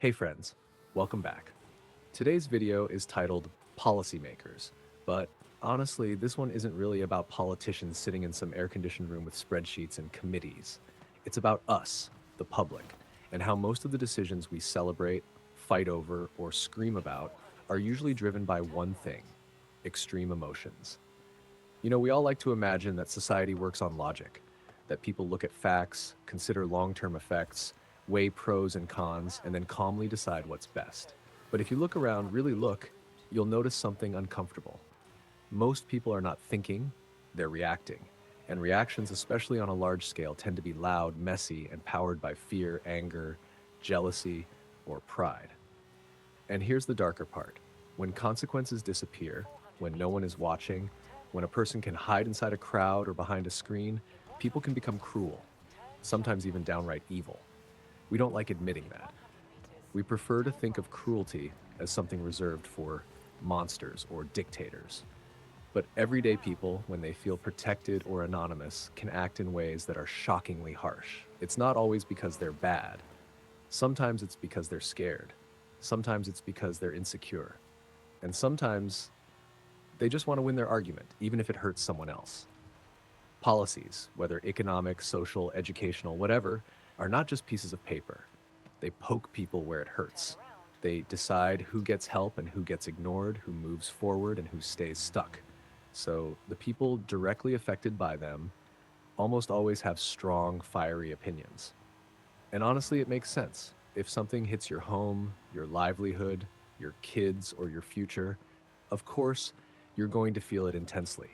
Hey friends, welcome back. Today's video is titled Policymakers, but honestly, this one isn't really about politicians sitting in some air-conditioned room with spreadsheets and committees. It's about us, the public, and how most of the decisions we celebrate, fight over, or scream about are usually driven by one thing: extreme emotions. We all like to imagine that society works on logic, that people look at facts, consider long term effects, weigh pros and cons, and then calmly decide what's best. But if you look around, really look, you'll notice something uncomfortable. Most people are not thinking, they're reacting. And reactions, especially on a large scale, tend to be loud, messy, and powered by fear, anger, jealousy, or pride. And here's the darker part: when consequences disappear, when no one is watching, when a person can hide inside a crowd or behind a screen, people can become cruel, sometimes even downright evil. We don't like admitting that. We prefer to think of cruelty as something reserved for monsters or dictators. But everyday people, when they feel protected or anonymous, can act in ways that are shockingly harsh. It's not always because they're bad. Sometimes it's because they're scared. Sometimes it's because they're insecure. And sometimes they just want to win their argument, even if it hurts someone else. Policies, whether economic, social, educational, whatever, are not just pieces of paper. They poke people where it hurts. They decide who gets help and who gets ignored, who moves forward and who stays stuck. So the people directly affected by them almost always have strong, fiery opinions. And honestly, it makes sense. If something hits your home, your livelihood, your kids, or your future, of course, you're going to feel it intensely.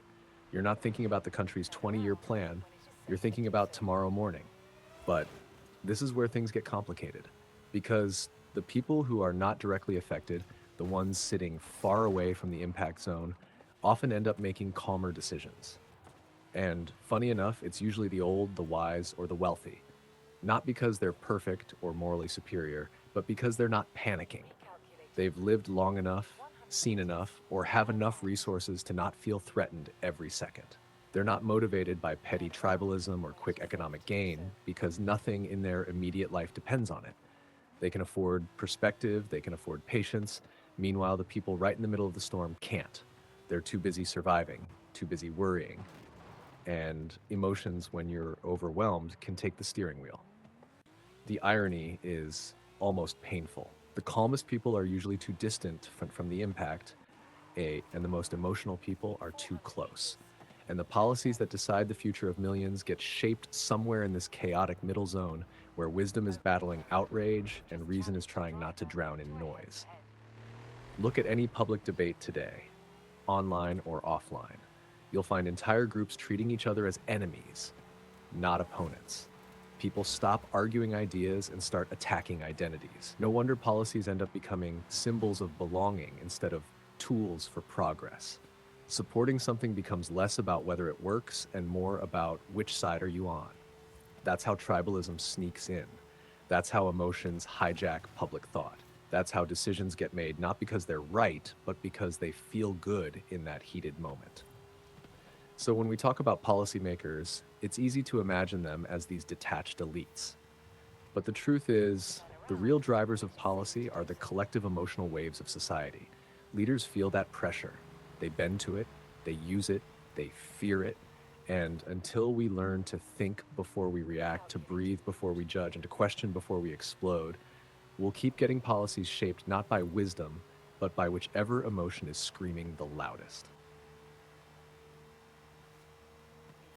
You're not thinking about the country's 20-year plan, you're thinking about tomorrow morning. But this is where things get complicated, because the people who are not directly affected, the ones sitting far away from the impact zone, often end up making calmer decisions. And funny enough, it's usually the old, the wise, or the wealthy. Not because they're perfect or morally superior, but because they're not panicking. They've lived long enough, seen enough, or have enough resources to not feel threatened every second. They're not motivated by petty tribalism or quick economic gain because nothing in their immediate life depends on it. They can afford perspective, they can afford patience. Meanwhile, the people right in the middle of the storm can't. They're too busy surviving, too busy worrying, and emotions, when you're overwhelmed, can take the steering wheel. The irony is almost painful. The calmest people are usually too distant from the impact, and the most emotional people are too close. And the policies that decide the future of millions get shaped somewhere in this chaotic middle zone where wisdom is battling outrage and reason is trying not to drown in noise. Look at any public debate today, online or offline. You'll find entire groups treating each other as enemies, not opponents. People stop arguing ideas and start attacking identities. No wonder policies end up becoming symbols of belonging instead of tools for progress. Supporting something becomes less about whether it works and more about which side are you on. That's how tribalism sneaks in. That's how emotions hijack public thought. That's how decisions get made, not because they're right, but because they feel good in that heated moment. So when we talk about policymakers, it's easy to imagine them as these detached elites. But the truth is, the real drivers of policy are the collective emotional waves of society. Leaders feel that pressure. They bend to it, they use it, they fear it. And until we learn to think before we react, to breathe before we judge, and to question before we explode, we'll keep getting policies shaped not by wisdom, but by whichever emotion is screaming the loudest.